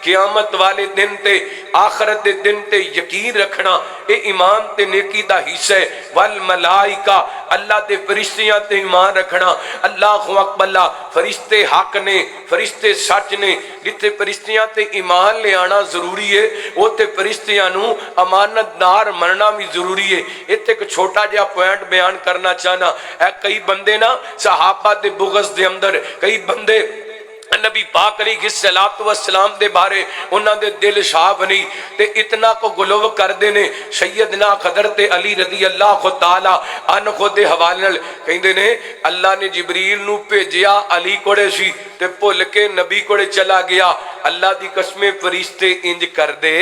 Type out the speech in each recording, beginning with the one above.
قیامت والے دن تے آخرت دے دن تے یقین رکھنا اے ایمان تے نیکی دا حصہ ہے۔ والملائکہ اللہ دے فرشتیاں تے ایمان رکھنا۔ اللہ اکبر، فرشتے حق نے، فرشتے سچ نے۔ جتھے فرشتیاں تے ایمان لے آنا ضروری ہے وہ تے فرشتیاں نو امانت دار مننا بھی ضروری ہے۔ ایتھے ایک چھوٹا جہا پوائنٹ بیان کرنا چاہنا ہے، کئی بندے نا صحابہ دے بغض دے اندر، کئی بندے نبی پاک علیہ السلام دے بارے انہاں دے دل صاف نہیں تے اتنا کو گلو کردے نے۔ سیدنا حضرت علی رضی اللہ تعالی عنہ دے حوالے نال کہندے نے اللہ نے جبریل نو بھیجیا علی کوڑے سی تے بھول کے نبی کوڑے چلا گیا۔ اللہ دی قسم فرشتے انج کر دے۔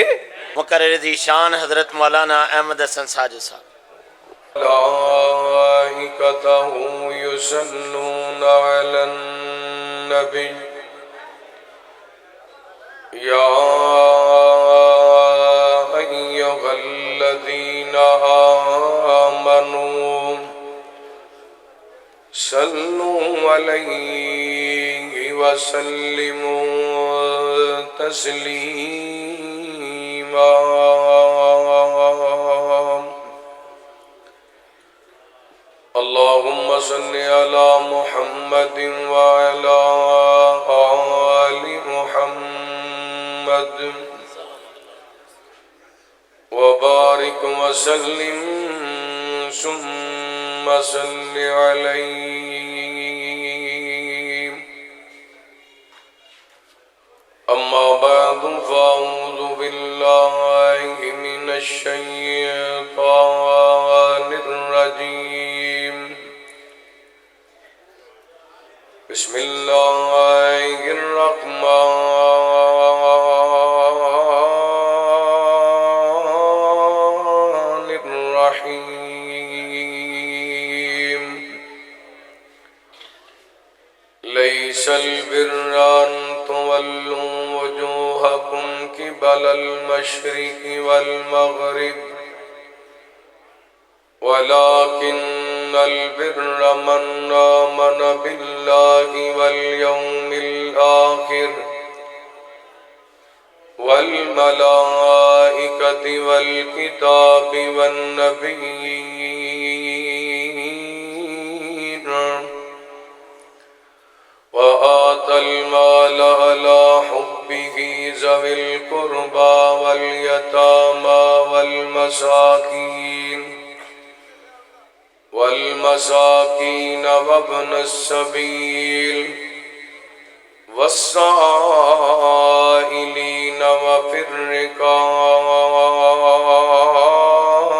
مقرر ذی شان حضرت مولانا احمد حسن ساجد صاحب۔ ملائکتہ یصلون علی النبی یا ایھا الذین آمنوا صلوا علیہ وسلموا تسلیما۔ اللہم صل علی محمد وعلی آل محمد وبارک وسلم ثم صل علیہ۔ اما بعد فاعوذ باللہ من الشیطان الرجیم۔ بسم اللہ الرحمن الرحیم۔ لیس البر ان تولوا وجوہکم قبل المشرق والمغرب ولكن البر من آمن بالله واليوم الآخر والملائكة والكتاب والنبيين وآتى المال على حبه ذوي القربى واليتامى والمساكين وابن السبيل والسائلين وفي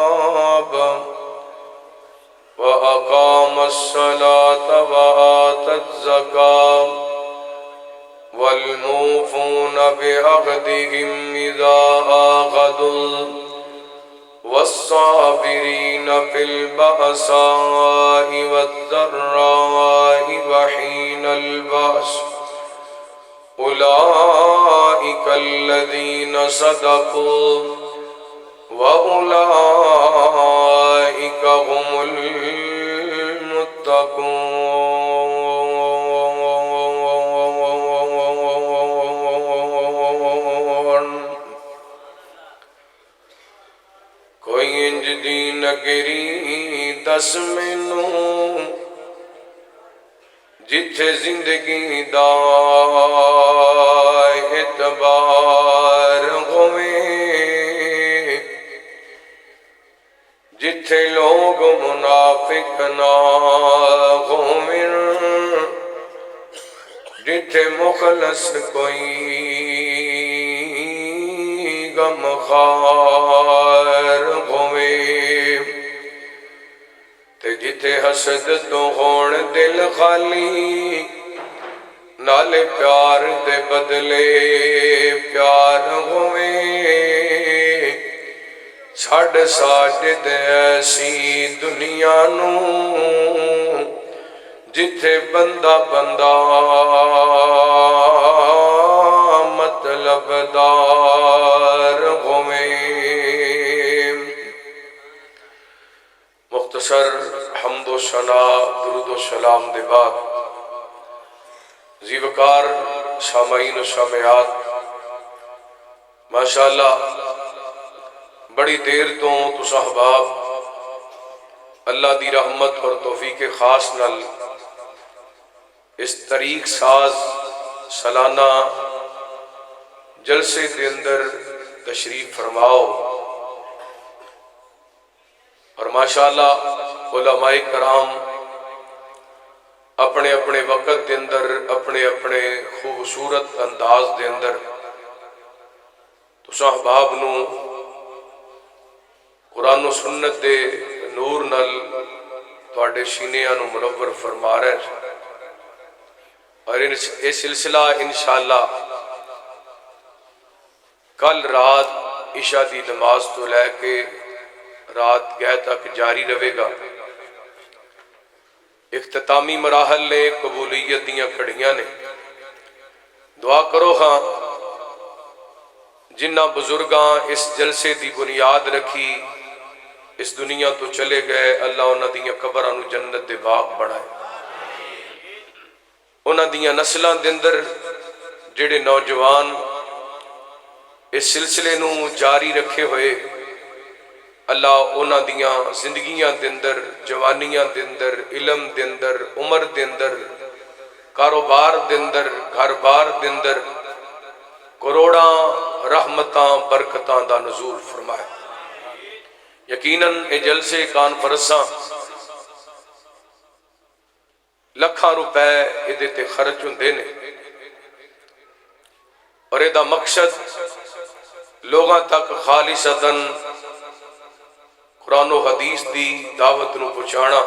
الرقاب وأقام الصلاة وآتى الزكاة والموفون بعهدهم إذا عاهدوا والصابرين في البأساء والضراء وحين البأس أولئك الذين صدقوا وأولئك هم المتقون۔ کوئی انج دی نگری دس مینوں جتھے زندگی دا اعتبار ہوئے، جتھے لوگ منافق نہ ہوئیں، جتھے مخلص کوئی غم خار ہوئے، تے جتھے حسد تو ہون دل خالی، نالے پیار دے بدلے پیار ہوئے، چھڑ ساجد ایسی دنیا نو جتھے بندہ بندہ مطلب دار ہوئے۔ مختصر حمد و ثنا درود و سلام دے بعد زیوکار سامعین و سامعات ماشاءاللہ بڑی دیر تو تس احباب اللہ دی رحمت اور توفیق خاص نال اس طریق ساز سالانہ جلسے کے اندر تشریف فرماؤ، اور ماشاءاللہ علماء کرام اپنے اپنے وقت دے اندر اپنے اپنے خوبصورت انداز دے اندر تساں احباب نو قرآن و سنت دے نور نل تواڈے سینیاں نو منور فرما رہے ہیں، اور یہ سلسلہ انشاءاللہ کل رات عشاء دی نماز تو لے کے رات گئے تک جاری رہے گا۔ اختتامی مراحل نے قبولیت دیاں کھڑیاں نے، دعا کرو ہاں جنہ بزرگاں اس جلسے دی بنیاد رکھی اس دنیا تو چلے گئے، اللہ انہاں دیاں قبراں نو جنت دے باغ بنائے، انہاں دیاں نسلاں دے اندر جڑے نوجوان اس سلسلے نو جاری رکھے ہوئے، اللہ انہاں دیاں زندگیاں دے اندر، جوانیاں دے اندر، علم دے اندر، عمر دے اندر، کاروبار دے اندر، گھر بار دے اندر کروڑاں رحمتاں برکتاں دا نزول فرمائے۔ یقیناً اے جلسے کانفرنساں لکھاں روپے ادھے تے خرچ ہوندے نے، اور ادا مقصد لوگاں تک خالصتاً قرآن و حدیث دی دعوت نو پہنچانا۔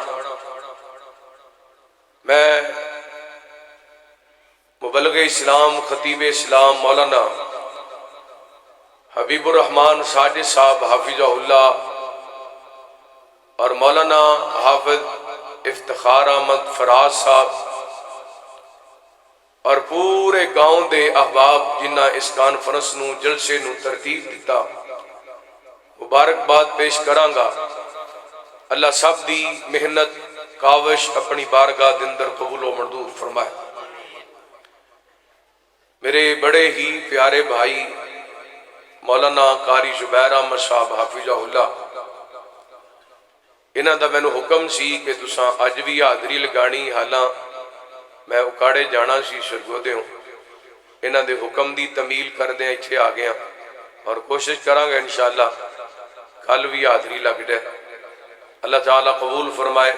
میں مبلغ اسلام خطیب اسلام مولانا حبیب الرحمن ساجد صاحب حافظہ اللہ اور مولانا حافظ افتخار احمد فراز صاحب اور پورے گاؤں دے احباب جنہ اس کانفرنس نو جلسے نو ترتیب دیتا مبارکباد پیش کرانگا۔ اللہ سب دی محنت کاوش اپنی بارگاہ دے اندر قبول و مردود فرمائے۔ میرے بڑے ہی پیارے بھائی مولانا قاری زبیر احمد صاحب حافظہ اللہ، انہاں دا مینوں حکم سی کہ تساں اج بھی حاضری لگانی، حالاں میں اکاڑے جانا سی سرگودے ہوں، انہاں دے حکم دی تمیل کر دیں ایتھے آ گیا، اور کوشش کراں گا انشاءاللہ کل بھی حاضری لگ جائے۔ اللہ تعالیٰ قبول فرمائے۔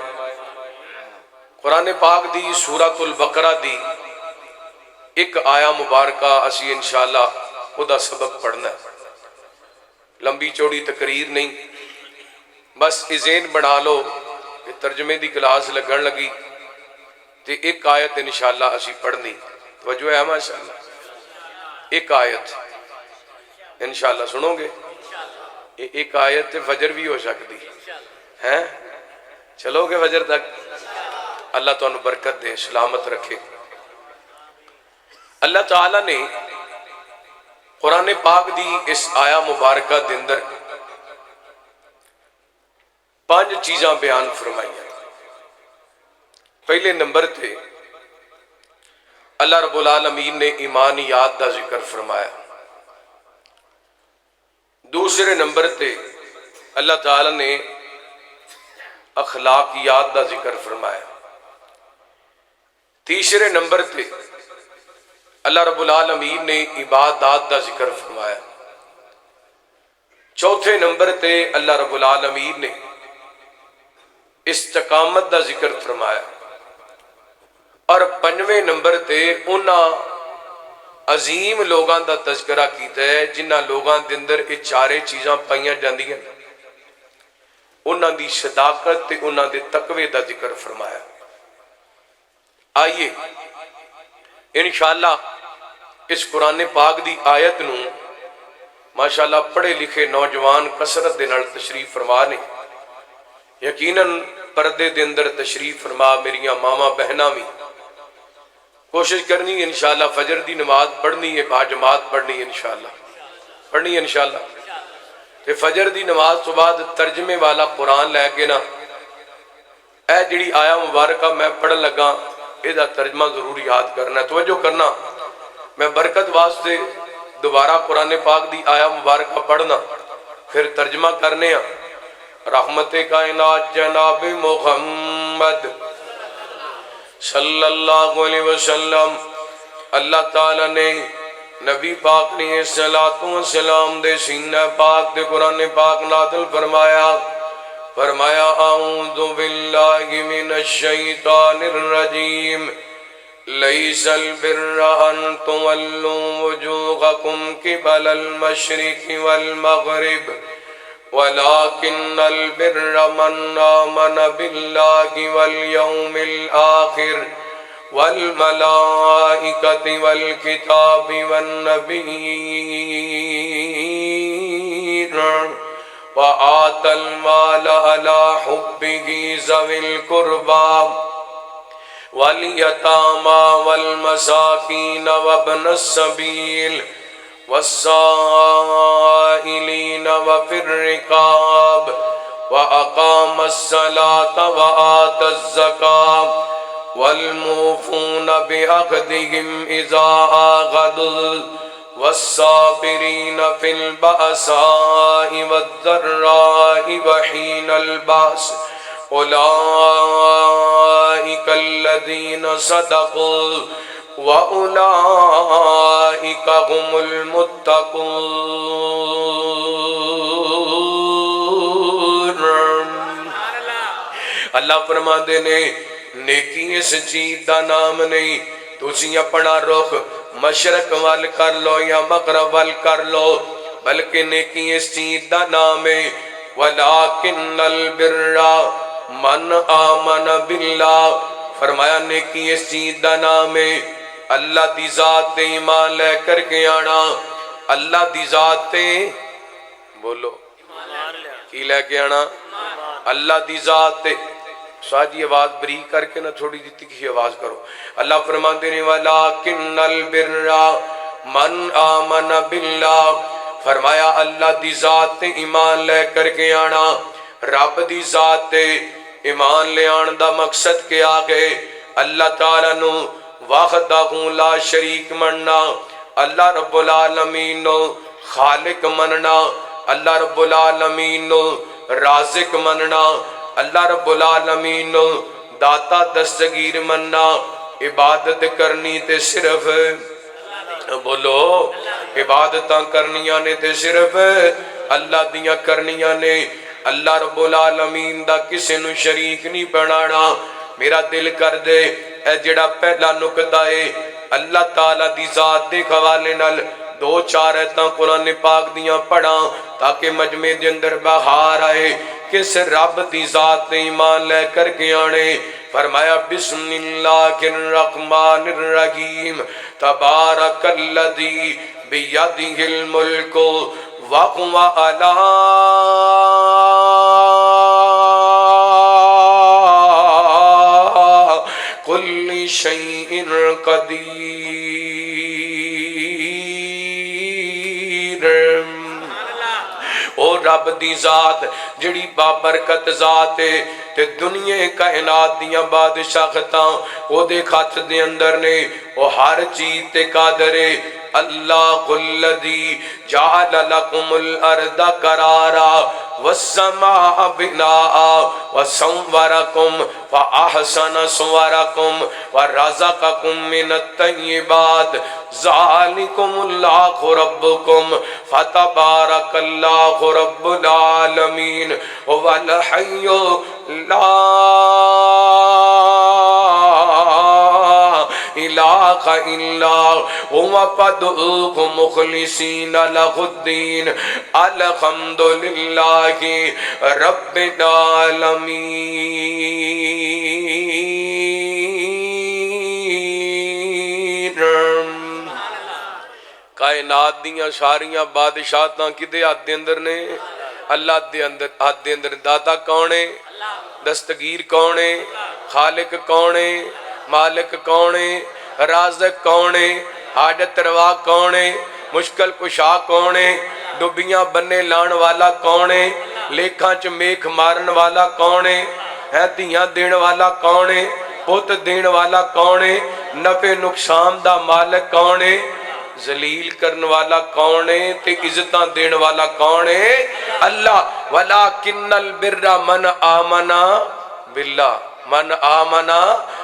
قرآن پاک دی سورۃ البقرہ دی ایک آیا مبارکہ اسی انشاءاللہ خدا سبق پڑھنا ہے، لمبی چوڑی تقریر نہیں، بس ذہن بنا لو کہ ترجمے دی کلاس لگن لگی تے ایک آیت انشاءاللہ اسی پڑھنی، توجہ ہے ماشاءاللہ، ایک آیت انشاءاللہ سنو گے، ایک آیت تے فجر بھی ہو سکتی ہے، چلو گے فجر تک؟ اللہ تو انہوں برکت دے، سلامت رکھے۔ اللہ تعالیٰ نے قرآن پاک دی اس آیا مبارکہ دے اندر 5 چیزاں بیان فرمائی ہیں۔ پہلے نمبر تے اللہ رب العالمین نے ایمانیات دا ذکر فرمایا، دوسرے نمبر تے اللہ تعالیٰ نے اخلاقیات دا ذکر فرمایا، تیسرے نمبر تے اللہ رب العالمین نے عبادات دا ذکر فرمایا، چوتھے نمبر تے اللہ رب العالمین نے استقامت دا ذکر فرمایا، اور 5ویں نمبر تے انہاں عظیم لوگاں دا تذکرہ کیتا ہے جنہاں لوگاں دے اندر یہ چارے چیزاں پائیاں جاندیاں، انہاں دی صداقت تے انہاں دے تقوی دا ذکر فرمایا۔ آئیے انشاءاللہ اس قرآن پاک دی آیت نو ماشاءاللہ پڑھے لکھے نوجوان کثرت دے نال تشریف فرما نے، یقیناً پردے دے اندر تشریف فرما میریاں ماما بہناں بھی کوشش کرنی انشاءاللہ فجر دی نماز پڑھنی ہے، با جماعت پڑھنی انشاءاللہ، پڑھنی انشاءاللہ، تے فجر دی نماز تو بعد ترجمے والا قرآن لے کے نا اے جڑی آیا مبارکہ میں پڑھن لگا اے دا ترجمہ ضرور یاد کرنا ہے، توجہ کرنا، میں برکت واسطے دوبارہ قرآن پاک دی آیا مبارکہ پڑھنا پھر ترجمہ کرنے ہیں رحمت کائنات جناب محمد صلی اللہ علیہ وسلم اللہ تعالیٰ نے نبی پاک نے صلاۃ و سلام دے سینہ پاک دے قرآن پاک نازل فرمایا اعوذ باللہ من الشیطان الرجیم لیس البر ان تولوا وجوہکم قبل المشرق والمغرب ولكن البر من آمن بالله واليوم الآخر والملائكة والكتاب والنبيين وآتى المال على حبه ذوي القربى واليتامى والمساكين وابن السبيل والسائلين وفي الرقاب وأقام الصلاة وآتى الزكاة والموفون بعهدهم إذا عاهدوا والصابرين في البأساء والضراء وحين البأس أولئك الذين صدقوا وَأُولَئِكَ هُمُ الْمُتَّقُونَ اللہ فرما دے نے نیکی اس چیز دا نام نہیں تُسی اپنا رخ مشرق وال کر لو یا مغرب وال کر لو بلکہ نیکی اس چیز دا نام ہے وَلَكِنَّ الْبِرَّ مَنْ آمَنَ بِاللَّهِ فرمایا نیکی اس چیز دا نام ہے اللہ دی ذات تے ایمان لے کر کے آنا اللہ دی ذات تے بولو کی لے کے آنا اللہ دی ذات تے ساجی آواز بریک کر کے نہ تھوڑی دیتی کی آواز کرو اللہ فرمان دینے وَلَكِنَّ الْبِرَّ مَنْ آمَنَ بِاللَّهِ فرمایا اللہ دی ذات تے ایمان لے کر کے آنا رب دی ذات تے ایمان لے آن دا مقصد کیا گئے اللہ تعالیٰ نو وحدہ لا شریک مننا اللہ رب العالمین نو خالق مننا اللہ رب العالمین نو رازق مننا اللہ رب العالمین نو داتا دستگیر مننا عبادت کرنی تے صرف بولو عبادتاں کرنیاں نے تے صرف اللہ دیاں کرنیاں نے اللہ رب العالمین دا کسے نو شریک نہیں بنانا میرا دل کر دے اے جڑا پہلا نکتہ ہے اللہ تعالیٰ دی ذات دے حوالے نال دو چار ایتاں قرآن پاک دیاں پڑھاں تاکہ مجمع دے اندر بہار آئے کس رب دی ذات دے ایمان لے کر کے آنے فرمایا بسم اللہ الرحمن الرحیم تبارک الذی بیدہ الملک وَهُوَ عَلَىٰ كُلِّ شَيْءٍ قَدِيرٌ او رب دی ذات جڑی بابرکت ذات ہے تے دنیا کائنات دیاں بادشاہتاں او دے خط دے اندر نے او ہر چیز تے قادر ہے اللہ الذی جعل لکم الارض قرارا والسماء بناء وصورکم فاحسن صورکم ورزقکم من الطیبات ذالکم اللہ ربکم فتبارک اللہ رب العالمین والحی لا الہ الا هو فادعوه مخلصین لہ الدین الحمدللہ رب العالمین کائنات دیاں ساریاں بادشاہتاں کدے ہاتھ دے اندر نے اللہ دے اندر ہاتھ دے اندر داتا کون ہے دستگیر کون ہے خالق کون ہے مالک کون ہے رازق کون ہے حاجت روا کون ہے مشکل کشا کون ہے ڈبیاں بننے لان والا کون ہے لیکھاں چ میکھ مارن والا کون ہے دیاں دین والا کون ہے پوت دین والا کون ہے نفع نقصان دا مالک کون ہے ذلیل کرن والا کون ہے تے عزتاں دین والا کون ہے؟ اللہ۔ وَلَٰكِنَّ الْبِرَّ مَنْ آمَنَا بِاللَّهِ من آمنا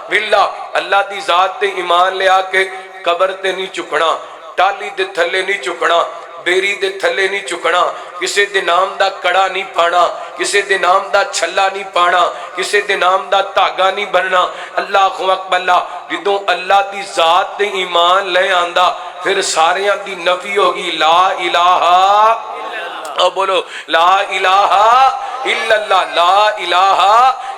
باللہ، اللہ دی ذات تے ایمان لے آ کے قبر تے نہیں چکنا، ٹالی دے تھلے نہیں چکنا، بیری دے تھلے نہیں چکنا، کسے دے نام دا کڑا نہیں پانا، کسے دے نام دا چھلا نہیں پانا، کسے دے نام دا تاگا نہیں بننا۔ اللہ اکبر اللہ، جدوں اللہ دی ذات تے ایمان لے آندا پھر ساریاں دی نفی ہوگی، لا الہ، اور بولو لا الہ الا اللہ، لا الہ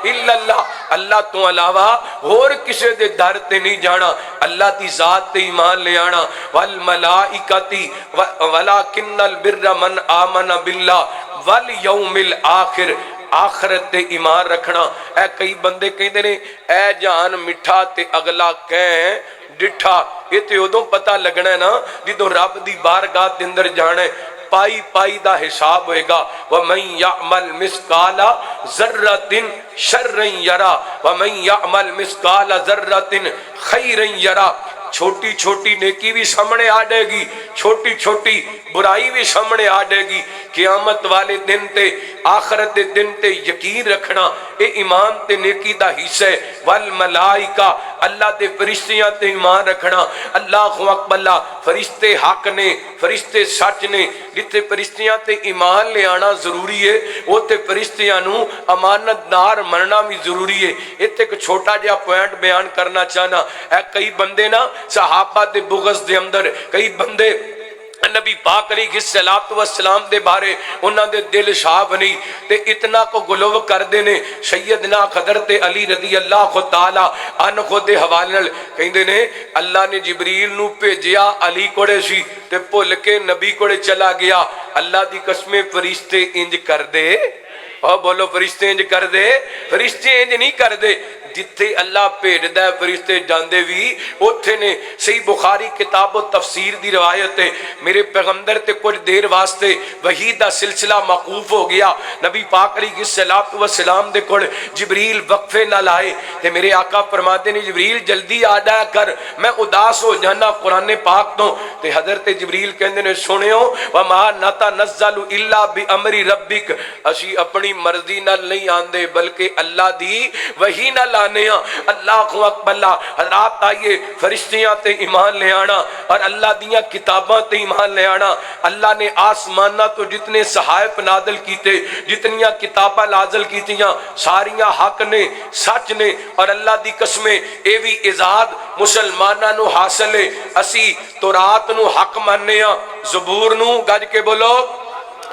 الا اللہ، اللہ تو علاوہ اور کسے دے در تے نہیں جانا، اللہ دی ذات تے ایمان لے آنا۔ والملائکتی ولکن البر من آمن باللہ والیوم الآخر، آخرت تے ایمان رکھنا۔ اے کئی بندے کہندے نے اے جان مٹھا تے اگلا کہیں ڈٹھا، یہ تے ادوں پتہ لگنا ہے نا جدوں رب دی بارگاہ دے اندر جانا ہے، پائی پائی دا حساب ہوئے گا۔ وَمَنْ يَعْمَلْ مِثْقَالَ ذَرَّةٍ شَرًّا يَرَى وَمَنْ يَعْمَلْ مِثْقَالَ ذَرَّةٍ خَيْرًا يَرَى۔ چھوٹی چھوٹی نیکی بھی سامنے آ جائے گی، چھوٹی چھوٹی برائی بھی سامنے آ جائے گی۔ قیامت والے دن تے آخرت دے دن تے یقین رکھنا، اے ایمان تے نیکی دا حصہ ہے۔ والملائکہ، اللہ دے فرشتیاں تے ایمان رکھنا۔ اللہ اکبر اللہ، فرشتے حق نے، فرشتے سچ نے۔ جتے فرشتیاں تے ایمان لے آنا ضروری ہے، وہ تے فرشتیاں نو امانت دار مننا بھی ضروری ہے۔ ایک چھوٹا جہا پوائنٹ بیان کرنا چاہنا، اے کئی بندے نا صحابہ دے بغض دے اندر، کئی بندے نبی پاک علیہ السلام دے بارے انہاں دے دل صاف نہیں تے اتنا کو گلو کر دینے۔ سیدنا حضرت علی رضی اللہ تعالی عنہ دے حوالے نال کہندے نے اللہ نے جبریل نو بھیجیا علی کوڑے سی تے بھول کے نبی کوڑے چلا گیا۔ اللہ دی قسم فرشتے انج کر دے، اور بولو فرشتے انج کر دے، فرشتے انج نہیں کر دے۔ جتھے اللہ بھیجدا ہے فرشتے جاندے بھی اوتھے نے۔ صحیح بخاری کتاب و تفسیر دی روایت ہے، میرے پیغمبر تے کچھ دیر واسطے وحی دا سلسلہ موقوف ہو گیا۔ نبی پاک علیہ السلام دے کول جبریل وقفے نہ لائے تے میرے آقا فرماتے نے جبریل جلدی آ جایا کر، میں اداس ہو جانا قرآن پاک تو۔ تے حضرت جبریل کہندے نے سنیو وما نتنزل الا بامر ربک، اسی اپنی مرضی نال نہیں آندے بلکہ اللہ دی وحی نال آنے ہاں۔ اللہ اکبر اللہ، حضرات آئیے فرشتیاں تے ایمان لے آنا اور اللہ دیاں کتاباں تے ایمان لے آنا۔ اللہ نے آسمانہ تو جتنے صحائف نازل کیتے، جتنیاں کتاباں نازل کیتیاں، ساریاں حق نے، سچ نے، اور اللہ دی قسمیں اے بھی اعزاز مسلماناں نو حاصل ہے۔ اسی تورات نو حق ماننے ہاں، زبور نو گج کے بولو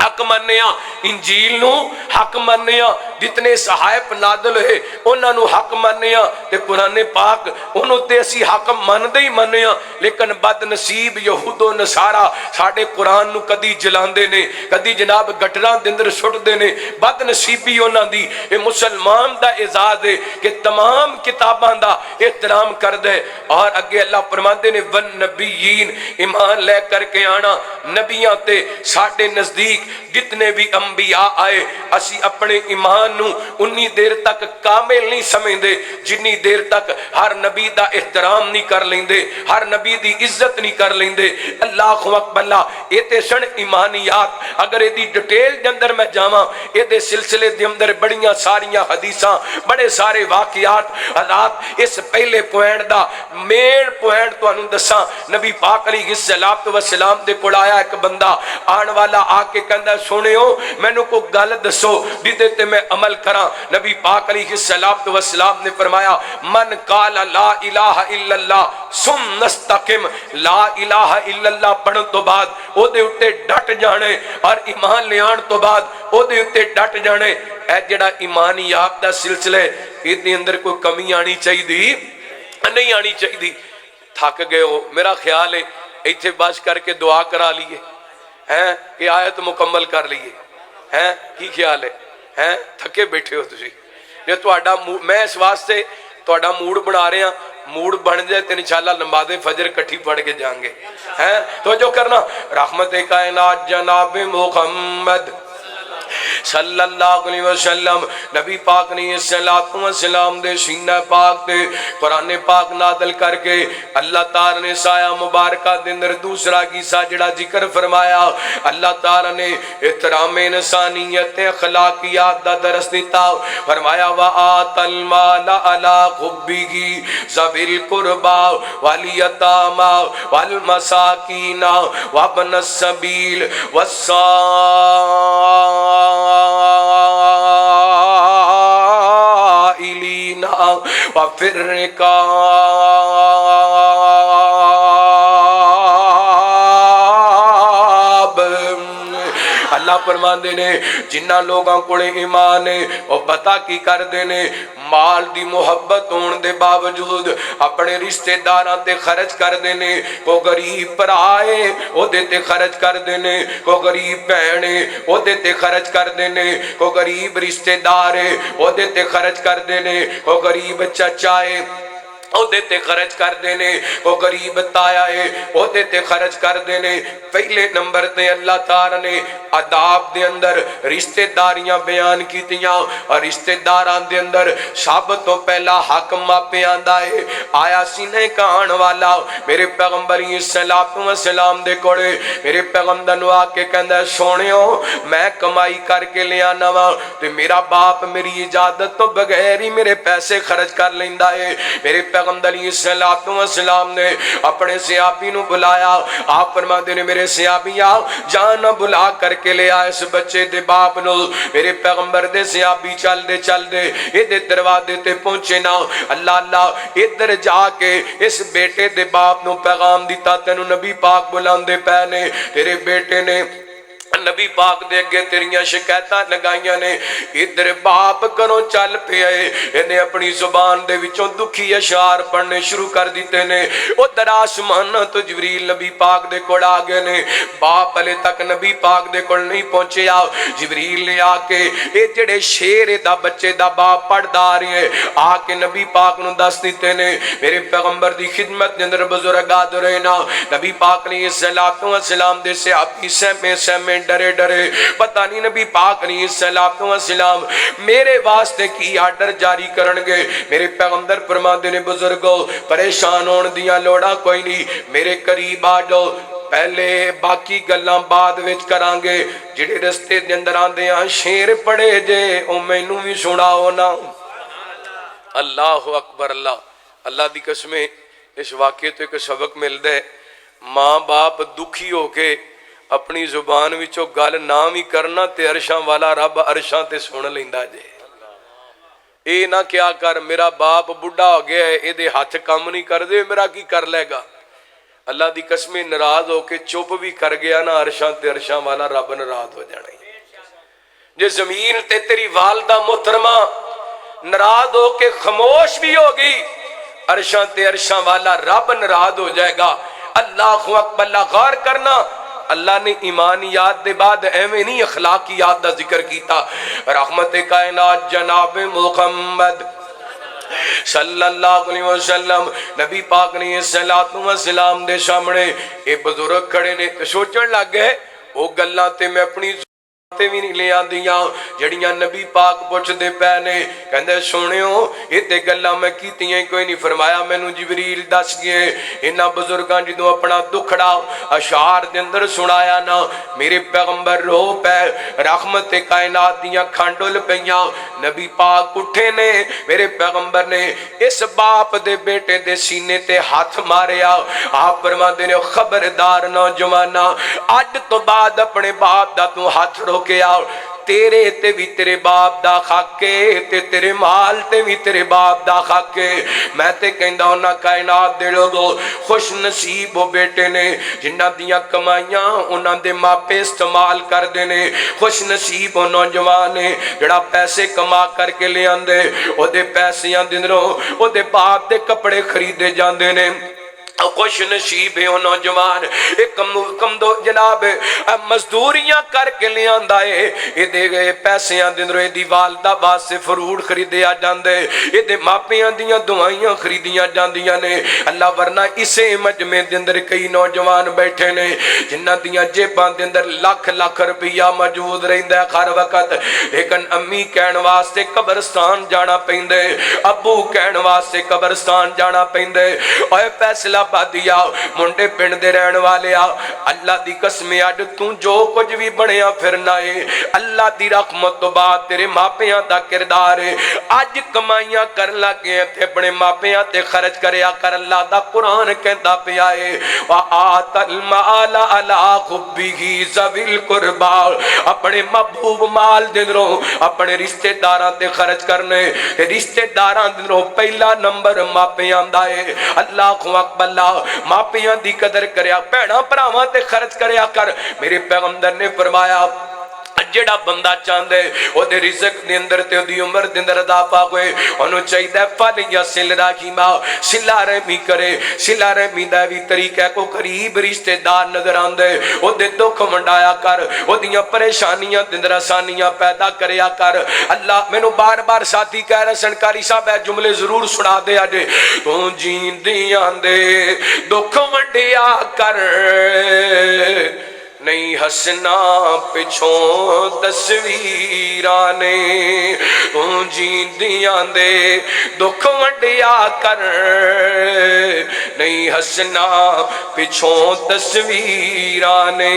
حق مننے ہاں، انجیل نو حق مننے ہاں، جتنے صحائف نازل ہوئے انہاں نو حق مننے ہاں، تے قرآن پاک انہوں تے اسی حق مندے ہی مننے ہاں۔ لیکن بد نصیب یہود و نصارا ساڑے قرآن نو کدی جلاندے نے، کدی جناب گٹران دندر سٹ دے نے، بد نصیبی انہاں دی۔ اے مسلمان دا اعزاز ہے کہ تمام کتاباں دا احترام کر دے۔ اور اگے اللہ فرماندے نے والنبیین، ایمان لے کر کے آنا نبیاں تے ساڑے نزدیک جتنے بھی انبیاء آئے، اسی اپنے ایمان نو انی دیر تک کامل نہیں سمجھدے جنی دیر تک ہر نبی دا احترام نہیں کر لیندے، ہر نبی دی عزت نہیں کر لیندے۔ اللہ اکبر اللہ، یہ تے سن ایمانیات۔ اگر یہ دی ڈیٹیل دے اندر میں جاواں، یہ دے سلسلے دے اندر بڑیاں ساریاں حدیثاں، بڑے سارے واقعات۔ حضرات اس پہلے پوائنٹ دا مین پوائنٹ تو انہوں دساں، نبی پاک علیہ السلام دے کول آیا ایک بندہ، آن والا آ کے کہندا سنیو مینوں کو گل دسو جدے تے میں عمل کراں۔ نبی پاک علیہ السلام نے فرمایا من قال لا الہ الا اللہ ثم نستقم، لا الہ الا اللہ پڑھن تو بعد او دے اتے ڈٹ جانے اور ایمان لے آن تو بعد او دے اتے ڈٹ جانے۔ اے جڑا ایمانیات دا سلسلہ ہے، اس دے اندر کوئی کمی آنی چاہیے نہیں آنی چاہیے۔ تھک گئے ہو، میرا خیال ہے ایتھے بس کر کے دعا کرا لیے ہیں کہ آیت مکمل کر لیے ہیں، کی خیال ہے ہیں؟ تھکے بیٹھے ہو تسی، جو تہاڈا میں اس واسطے تہاڈا موڈ بنا رہے ہیں، موڈ بن جائے تو انشاءاللہ نماز فجر کٹھی پڑھ کے جائیں گے ہیں۔ تو جو کرنا رحمت کائنات جناب محمد صلی اللہ علیہ وسلم نبی پاک نے السلام دے سینہ پاک دے قرآن پاک نازل کر کے اللہ تعالی نے سایہ مبارکہ دے اندر دوسرا قصہ جڑا ذکر فرمایا. اللہ تعالی نے احترام انسانیت اخلاقیات دا درس دیتا. فرمایا وآت المال علی حبہ ذوی القربى والیتامی والمساکین وابن السبیل والسائلین وفی الرقاب. اللہ فرماندے نے جنہ لوگاں کولے ایمان ہے وہ پتہ کی کر دینے مال دی محبت ہون دے باوجود اپنے رشتہ داراں تے خرچ کر دینے. کو غریب پرائے او دے تے خرچ کر دینے, کو غریب بہنے او دے تے خرچ کر دینے, کو غریب رشتہ دار او دے تے خرچ کر دینے, کو غریب چچا ہے او دیتے خرچ کر دینے, وہ غریب تایا ہے او دیتے خرچ کر دینے. پہلے نمبر تے اللہ تعالیٰ نے عذاب دے اندر رشتہ داریاں بیان کیتیاں اور رشتہ داران دے اندر سب تو پہلا حق ماپے آندا ہے. آیا سینے کان والا میرے پیغمبر السلام دے کوڑے میرے پیغمبر نو آ کے کہندا سونیو میں کمائی کر کے لے آنا وا تے میرا باپ میری اجازت تو بغیر ہی میرے پیسے خرچ کر لیندا ہے. میرے پیغمبر علیہ السلام نے اپنے صحابی نو بلایا. آپ فرماتے نے میرے صحابی آؤ جان بلا کر کے لے آئے اس بچے دے باپ نو. میرے پیغمبر دے صحابی چل دے یہ دروازے تے پہنچے نا. اللہ ادھر جا کے اس بیٹے دے باپ نو پیغام دیتا تینو نبی پاک بلاندے پے نے. تیرے بیٹے نے نبی پاک دے اگے تیریاں شکایتاں لگائیاں نے. ادھر باپ کروں چل پیا انہیں اپنی زبان دے وچوں دکھی اشعار پڑھنے شروع کر دیتے نے. ادھر آسمان تو جبریل نبی پاک دے کول آ گئے نے. باپ ہلے تک نبی پاک دے کول نہیں پہنچے. جبریل نے آ کے اے جڑے شیر دا بچے دا باپ پڑھدا آ رہے ہیں آ کے نبی پاک نو دس دیتے نے. میرے پیغمبر دی خدمت دے اندر بزرگ آ رہے نا. نبی پاک نے السلام دے سے اپنی سہمے ڈرے پتہ نہیں نبی پاک علیہ السلام میرے واسطے کی آرڈر جاری کرن گے. میرے پیغمبر فرماندے نے بزرگو پریشان ہون دیاں لوڑا کوئی نہیں, میرے قریب آ جاؤ, پہلے باقی گلاں بعد وچ کران گے. جڑے رستے دے اندر آندے آ شیر پڑے جے او مینوں وی سناؤ نا. اللہ اکبر. اللہ دی قسمیں اس واقعے تو ایک سبق ملدا ہے. ماں باپ دکھی ہو کے اپنی زبان وچوں گل نہ بھی کرنا تے عرشاں والا رب عرشاں تے سن لیندا جے. اے نہ کیا کر میرا باپ بڑھا ہو گیا ہے اے دے ہاتھ کام نہیں کر دے میرا کی کر لے گا. اللہ دی قسمیں ناراض ہو کے چپ بھی کر گیا نا عرشاں تے عرشاں والا رب ناراض ہو جانا. جے زمین تے تیری والدہ محترمہ ناراض ہو کے خاموش بھی ہوگی عرشاں تے عرشاں والا رب ناراض ہو جائے گا. اللہ اکبر. غور کرنا اللہ نے ایمانیات دے بعد ایویں نہیں اخلاقیات دا ذکر کیتا. رحمت کائنات جناب محمد صلی اللہ علیہ وسلم نبی پاک نے السلام دے سامنے اے بزرگ کھڑے نے سوچن لگ گئے وہ گلاں تے میں اپنی تے بھی نہیں لے آندیاں جڑیاں نبی پاک پوچھ دے پے نے. کہندے سونیو اے تے گلاں میں کیتیاں کوئی نہیں. فرمایا مینوں جبریل دس گئے انہاں بزرگاں جدوں اپنا دکھڑا اشعار دے اندر سنایا نا میرے پیغمبر رو پے رحمت کائنات دیاں کھانڈل پیاں. نبی پاک اٹھے نے میرے پیغمبر نے اس باپ دے بیٹے دے سینے تے ہاتھ ماریا. آپ فرماندے نے خبردار نوجوانا اج تو بعد اپنے باپ دا تو ہاتھ رو کے آؤ. تیرے تے بھی تیرے باپ دا خاکے تے تیرے مال تے بھی تیرے باپ دا خاکے. میں تے کہندا ہونا کائنات دے لوگو خوش نصیب ہو بیٹے نے جنہاں دیاں کمائیاں انہاں دے ماپے استعمال کر دینے. خوش نصیب ہو نوجوان نے جڑا پیسے کما کر کے لے آندے او دے پیسیاں دے اندروں او دے باپ دے کپڑے خریدے جاندے نے. خوش نصیب ہے وہ نوجوان کم دو جناب مزدوریاں کر کے لے آندا ہے یہ دے گئے پیسیاں دے اندروں دی والدہ واسطے فروٹ خریدیا جاندے یہ دے ماپیاں دیاں دعائیاں خریدیاں جاندیاں نے اللہ ورنہ اسے مجمع دے اندر کئی نوجوان بیٹھے نے جنہ دیاں جیباں دے اندر لاکھ لاکھ روپیہ موجود رہندا ہے ہر وقت لیکن امی کہن واسطے قبرستان جانا پیندے ابو کہن واسطے قبرستان جانا پیندے اوے فیصلہ دیا منڈے پنڈ دے رہن والے اللہ دی قسم اج تو جو کچھ بھی بنیا پھرنا ہے اللہ دی رحمت تو بعد تیرے ماپیاں دا کردار ہے اج کمائیاں کر لگے تے اپنے ماپیاں تے خرچ کریا کر اللہ دا قرآن کہندا پیا ہے وآت المال علی حبہ ذوی القربى اپنے محبوب مال دنوں اپنے رشتہ داراں تے خرچ کرنے رشتہ داراں دنوں پہلا نمبر ماپیاں دا ہے اللہ اکبر ماپیاں دی قدر کریا بہناں بھراواں تے خرچ کریا کر میرے پیغمبر نے فرمایا جڑا بندہ چاندے او دے رزق دے اندر تے دی عمر دے اندر اضافہ ہوئے انہوں چاہیے فل یا سل رحیمہ سلا رحمی کرے سلا رحمی دا بھی طریقہ کو قریب رشتہ دار نظر آندے او دے دکھ منڈایا کر او دیاں پریشانیاں دے اندر آسانیاں پیدا کریا کر اللہ میں نو بار بار ساتھی کہہ رہے سنکاری صاحب ہے جملے ضرور سنا دے آجے تو جیندیاں دے دکھ منڈیا کر نہیں ہسنا پچھوں تصویرانے جیندیاں دے دکھ ونڈیا کر نہیں ہسنا پچھوں تصویرانے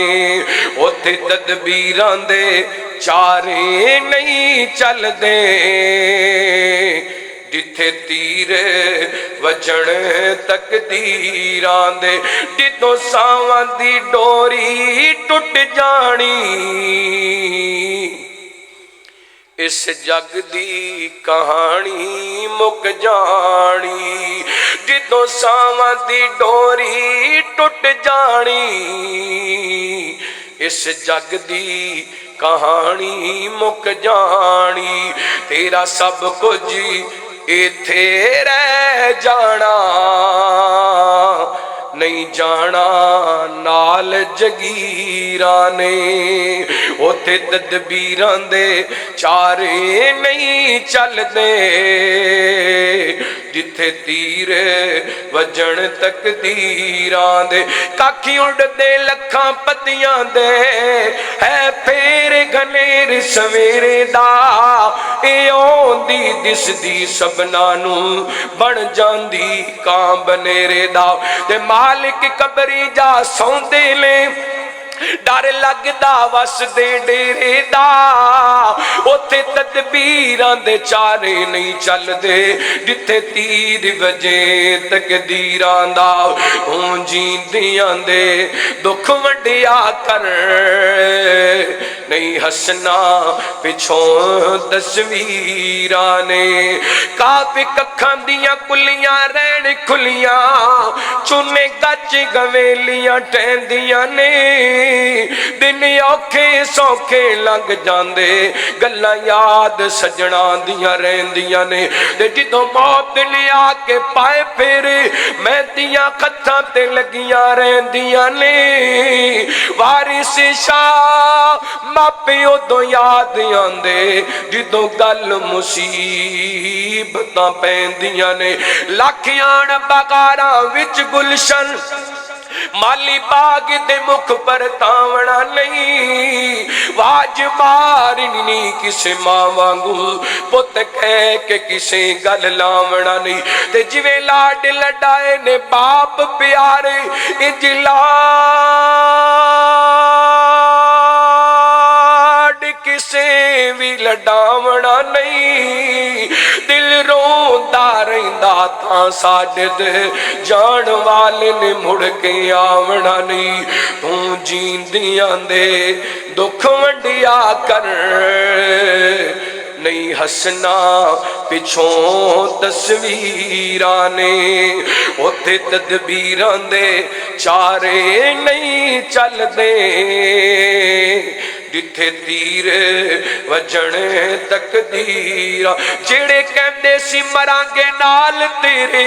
اوتھے تدبیران دے چارے نہیں چل دے جتھے تیر وجن تقدیران دے جتوں ساواں دی ڈوری ٹوٹ جانی اس جگ دی کہانی مک جانی جتوں ساواں دی ڈوری ٹوٹ جانی اس جگ دی کہانی مک جانی تیرا سب کچھ ایتھے رہ جانا نہیں جانا نال جگیرانے اوتھے تدبیران دے چارے نہیں چل دے جتھے تیر وجن تقدیران دے کاکھی اڑ دے لکھاں پتیاں دے ہے پھیر گھنیر سویرے دا اے اوندی دس دی سبنانو بن جاندی کام بنیرے دا تے مالک قبری جا سوندے لے ڈر لگدا وس دے ڈیرے دا اوتھے تدبیراں دے چارے نہیں چل دے جتھے تیر وجے تقدیراں دا ہوں جیندیاں دے دکھ ونڈیا کر نہیں ہسنا پچھوں تصویرانے کافی ککھاں دیاں کلیاں رہن کھلیاں چونے گچ گویلیاں ٹہندیاں نے دن اوکھے سوکھے لنگ جاندے گلاں یاد سجنا دیاں رہندیاں نے تے جدوں موت نے آ کے پائے پھر مہندیاں کتھاں تے لگیاں رہندیاں نے وارث شاہ ماپے ادوں یاد آندے جدوں گل مصیبتاں پیندیاں نے لاکھیاں بغاراں وچ گلشن مالی باغ دے مکھ پر تاونا نہیں واج مارنی کسے ماں وانگو پت کہہ کے کسے گل لاونا نہیں تے جویں لاڈ لڈائے نے باپ پیارے اجلا کسے بھی لڈاونا نہیں دل روندا رہندا تھا ساڈے جان والے نے مڑ کے آونا نہیں تو جیندیاں دے دکھ ونڈیا کر نہیں ہسنا پچھوں تصویرانے اوتھے تدبیران دے چارے نہیں چل دے جتھے تیر وجن تقدیر جڑے کہندے سی مرانگے نال تیرے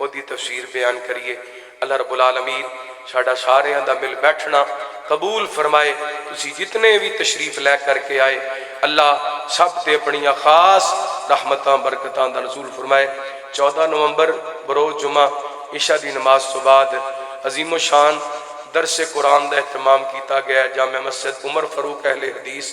ਉਹਦੀ ਤਫਸੀਰ ਬਿਆਨ ਕਰੀਏ। اللہ رب العالمین ساڈا ساریاں دا مل بیٹھنا قبول فرمائے۔ تسی جتنے بھی تشریف لے کر کے آئے اللہ سب تے اپنی خاص رحمتاں برکتاں دا نزول فرمائے۔ 14 نومبر بروز جمعہ عشاء دی نماز تو بعد عظیم و شان درس قرآن دا اہتمام کیتا گیا ہے جامع مسجد عمر فاروق اہل حدیث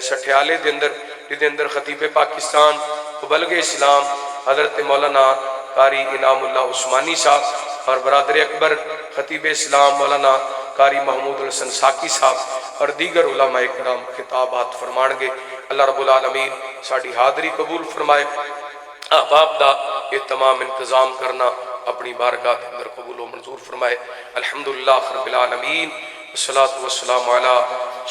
سٹھیالے دے اندر خطیب پاکستان مبلغ اسلام حضرت مولانا قاری انعام اللہ عثمانی صاحب اور برادر اکبر خطیب اسلام مولانا قاری محمود الحسن ساکی صاحب اور دیگر علماء کرام خطابات فرمان گے۔ اللہ رب العالمین ساڑی حاضری قبول فرمائے۔ احباب دا یہ تمام انتظام کرنا اپنی بارگاہ کے اندر قبول و منظور فرمائے۔ الحمدللہ رب العالمین والصلاة والسلام علی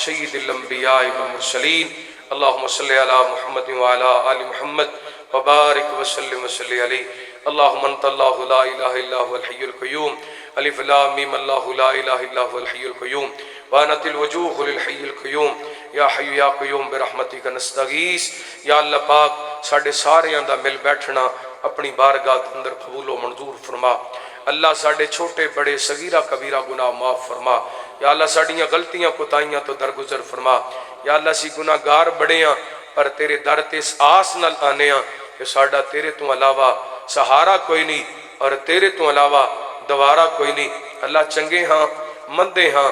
سید الانبیاء والمرسلین اللہم صلی علی محمد وعلی آل محمد وبارک وسلم وسلی علیہ اللہم انت اللہ لا الہ الا هو الحی القیوم الف لام میم اللہ لا الہ الا هو الحی القیوم وانت الوجوہ للحی القیوم یا حی یا قیوم برحمتک نستغیث۔ یا اللہ پاک ساڑھے ساریاں دا مل بیٹھنا اپنی بارگاہ کے اندر قبول و منظور فرما۔ اللہ ساڑھے چھوٹے بڑے صغیرہ کبیرہ گناہ معاف فرما۔ یا اللہ ساڑھیاں غلطیاں کوتاہیاں تو درگزر فرما۔ یا اللہ سی گناہ گار بڑے ہیں پر تیرے در تے اس آس نال آنے ہیں کہ ساڑھا تیرے تو علاوہ سہارا کوئی نہیں اور تیرے تو علاوہ دوارا کوئی نہیں۔ اللہ چنگے ہاں مندے ہاں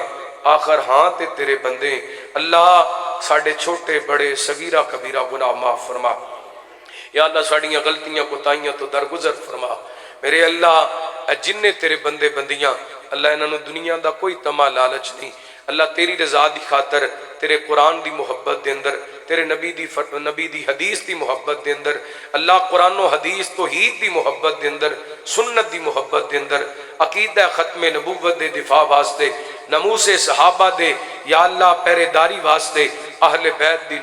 آخر ہاں تے تیرے بندے۔ اللہ ساڑھے چھوٹے بڑے صغیرہ کبیرہ گناہ معاف فرما۔ یا اللہ ساڑھیاں غلطیاں کوتاہیاں تو درگزر فرما۔ میرے اللہ جننے تیرے بندے بندیاں اللہ انہوں نے دنیا دا کوئی تما لالچ نہیں۔ اللہ تیری رضا دی خاطر تیرے قرآن دی محبت دے اندر تیرے نبی دی حدیث دی محبت دے اندر اللہ قرآن و حدیث توحید دی محبت دے اندر سنت دی محبت دے اندر عقیدہ ختم نبوت دے دفاع واسطے ناموس صحابہ دے یا اللہ پہرے داری واسطے اہل بیت دی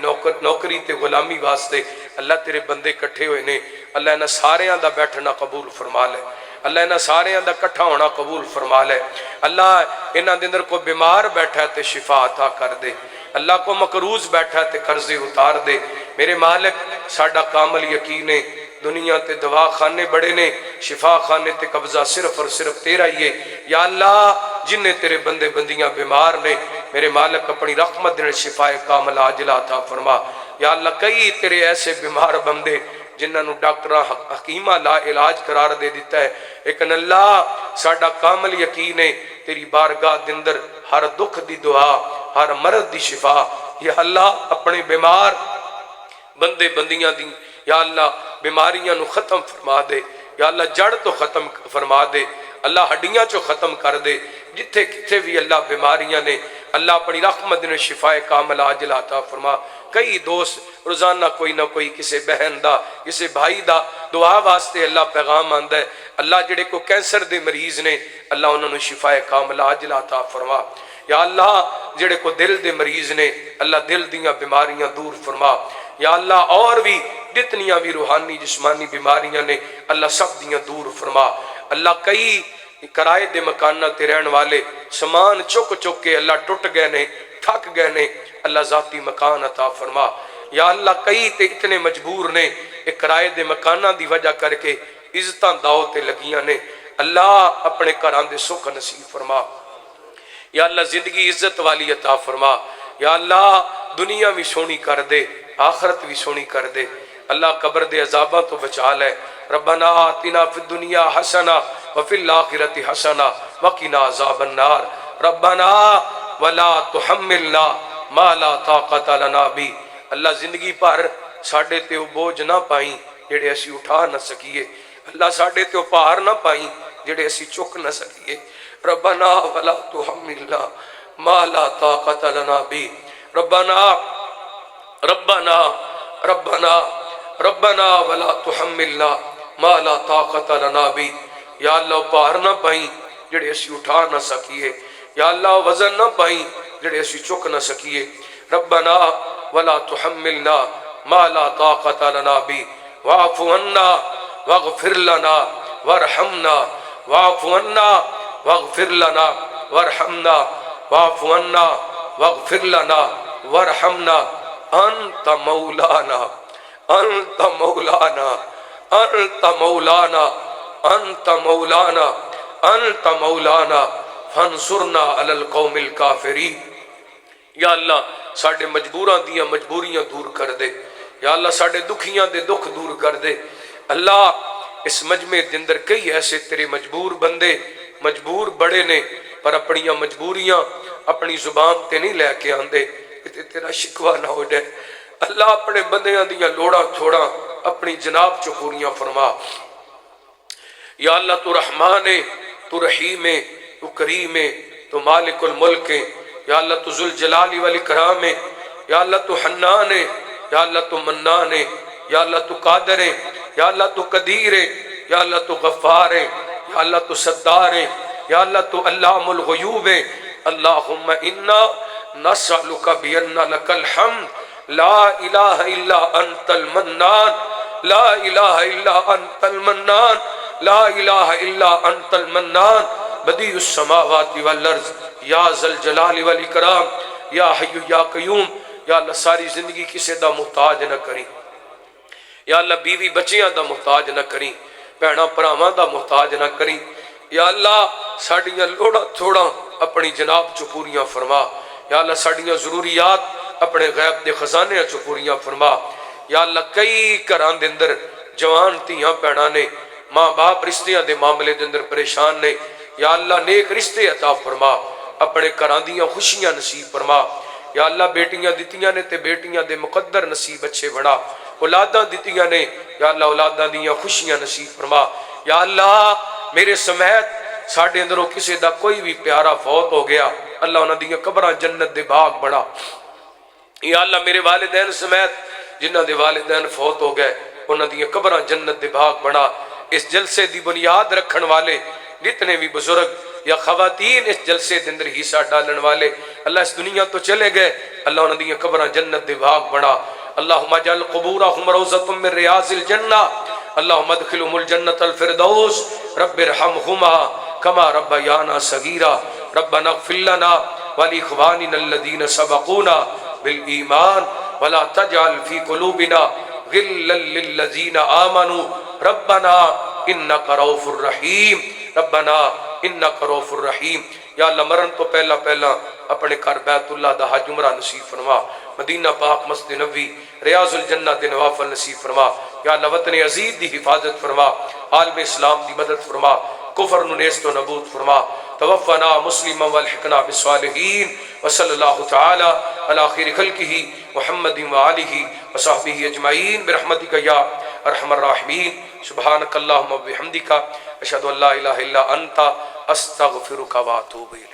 نوکری تے غلامی واسطے اللہ تیرے بندے کٹھے ہوئے نے۔ اللہ انہاں ساریاں دا بیٹھنا قبول فرما لے۔ اللہ انہاں ساریاں دا کٹھا ہونا قبول فرما لے۔ اللہ انہاں دے اندر کو بیمار بیٹھا ہے تے شفا عطا کر دے۔ اللہ کو مقروض بیٹھا ہے تے قرضے اتار دے۔ میرے مالک ساڈا کامل یقین ہے دنیا تے دوا خانے بڑے نے شفا خانے تے قبضہ صرف اور صرف تیرا ہی ہے۔ یا اللہ جن تیرے بندے بندیاں بیمار نے میرے مالک اپنی رحمت نے شفا کامل عاجلہ عطا فرما۔ یا اللہ کئی تیرے ایسے بیمار بندے جنہاں نو ڈاکٹرہ حکیمہ لا علاج قرار دے دیتا ہے لیکن اللہ ساڈا کامل یقین ہے تیری بارگاہ دے اندر ہر دکھ دی دعا ہر مرض دی شفا یا اللہ اپنے بیمار بندے بندیاں دی یا اللہ بیماریاں نو ختم فرما دے۔ یا اللہ جڑ تو ختم فرما دے۔ اللہ ہڈیاں چو ختم کر دے جتھے کتھے بھی اللہ بیماریاں نے اللہ اپنی رحمت نے شفا کامل عاجلہ عطا فرما۔ کئی دوست روزانہ کوئی نہ کوئی کسے بہن دا کسے بھائی دا دعا واسطے اللہ پیغام آندا ہے۔ اللہ جڑے کو کینسر دے مریض نے اللہ انہوں نے شفا کامل عاجلہ عطا فرما۔ یا اللہ جڑے کو دل دے مریض نے اللہ دل دیاں بیماریاں دور فرما۔ یا اللہ اور بھی جتنیاں بھی روحانی جسمانی بیماریاں نے اللہ سب دیاں دور فرما۔ اللہ کئی کرائے دے مکانہ تے رہن والے سامان چک چک کے اللہ ٹوٹ گئے نے تھک گئے نے اللہ ذاتی مکان عطا فرما۔ یا اللہ کئی تے اتنے مجبور نے ایک کرائے دے مکانہ دی وجہ کر کے عزتاں داؤ تے لگیاں نے اللہ اپنے گھراں دے سکھ نصیب فرما۔ یا اللہ زندگی عزت والی عطا فرما۔ یا اللہ دنیا بھی سونی کر دے آخرت بھی سونی کر دے۔ اللہ قبر دے عذاباں تو بچا لے۔ ربنا آتنا فی الدنیا حسنہ وفی الآخرۃ حسنہ وقنا عذاب النار ربنا ولا تحملنا ما لا طاقت لنا بہ۔ اللہ زندگی پر ساڈے تے او بوجھ نہ پائیں جڑے اسی اٹھا نہ سکیے۔ اللہ ساڈے تے او پہاڑ نہ پائیں جڑے اسی چک نہ سکیے۔ ربنا ولا تحملنا ما لا طاقت لنا بہ ربنا ربنا ربنا ربنا ولا تحملنا ما لا طاقت لنا بہ۔ یا اللہ پہاڑ نہ پائیں جڑے اسی اٹھا نہ سکیے۔ یا اللہ وزن نہ پائیں جڑے اسی چک نہ سکیے۔ ربنا ولا تحملنا ما لا طاقت لنا بہ واعف عنا واغفر لنا وارحمنا واعف عنا واغفر لنا وارحمنا واعف عنا واغفر لنا وارحمنا انت مولانا انت مولانا انت مولانا انت مولانا انت مولانا فانصرنا علی القوم الکافرین۔ یا اللہ ساڈے مجبوراں دیاں مجبوریاں دور کر دے، یا اللہ ساڈے دکھیاں دے دکھ دور کر دے۔ اللہ اس مجمع دے اندر کئی ایسے تیرے مجبور بندے مجبور بڑے نے پر اپنیاں مجبوریاں اپنی زبان تے نہیں لے کے آندے کہ تیرا شکوہ نہ ہو جائے۔ اللہ اپنے بندیاں دیاں لوڑاں تھوڑا اپنی جناب چ پوریاں فرما۔ یا اللہ تو رحمان ہے، تو رحیم ہے، تو کریم ہے، تو مالک الملک ہے، یا اللہ تو ذوالجلال والاکرام ہے، یا اللہ تو حنان ہے، یا اللہ تو منان ہے، یا اللہ تو قادر ہے، یا اللہ تو قدیر ہے، یا اللہ تو غفار ہے، یا اللہ تو ستار ہے، یا اللہ تو علام الغیوب ہے۔ اللہم انا نسألک بأن لک الحمد لا الہ الا انت المنان، لا الہ الا انت المنان، لا الہ الا انت المنان، بدیع السماوات والارض، یا ذا الجلال والاکرام، یا حی یا قیوم۔ یا اللہ ساری زندگی کسی دا محتاج نہ کری، یا اللہ بیوی بچیاں دا محتاج نہ کری، بہناں پراواں دا محتاج نہ کری۔ یا اللہ ساڈیاں لوڑاں تھوڑاں اپنی جناب چ پوریاں فرما، یا اللہ ساڈیاں ضروریات اپنے غیب دے خزانے چ پوریاں فرما۔ یا اللہ کئی گھراں دے اندر جوان تیاں بہناں نے ماں باپ رشتیاں دے معاملے دے اندر پریشان نے، یا اللہ نیک رشتے عطا فرما، اپنے گھراں دیاں خوشیاں نصیب فرما۔ یا اللہ بیٹیاں دتیاں نے تے بیٹیاں دے مقدر نصیب اچھے بنا، اولاداں دتیاں نے، یا اللہ اولاداں دیاں خوشیاں نصیب فرما۔ یا اللہ میرے سمیت ساڈے اندروں کسی دا کوئی بھی پیارا فوت ہو گیا، اللہ انہاں دیاں قبراں جنت دے باغ بنا۔ یا اللہ میرے والدین سمیت جنہاں دے والدین فوت ہو گئے انہاں دیاں قبراں جنت دے باغ بنا۔ اس جلسے دی بنیاد رکھن والے جتنے بھی بزرگ یا خواتین اس جلسے دے اندر حصہ ڈالن والے اللہ اس دنیا تو چلے گئے، اللہ انہاں دیاں قبراں جنت دے باغ بنا۔ اللہم اجعل قبورہم روضۃ من ریاض الجنہ، اللہم ادخلہم الجنۃ الفردوس، رب ارحمہما کما ربیانا صغیرا، ربنا اغفر لنا ولاخواننا الذین سبقونا بالایمان ولا تجعل فی قلوبنا غلا للذین آمنوا ربنا انک رؤوف الرحیم، ربنا انک رؤوف الرحیم۔ یا اللہ مرن تو پہلا اپنے گھر بیت اللہ دا حج عمرہ نصیب فرما، مدینہ پاک مسجد نبوی ریاض الجنہ دے نوافل نصیب فرما۔ یا اللہ وطن عزیز دی حفاظت فرما، عالم اسلام دی مدد فرما، کفر نو نیست و نبود فرما۔ توفنا مسلما والحقنا بالصالحین، وصلی اللہ تعالی علی خیر خلقہ محمد وآلہ وصحبہ اجمعین برحمتک یا ارحم الراحمین۔ سبحانک اللہم وبحمدک اشہد ان لا الہ الا انت استغفرک واتوب الیک۔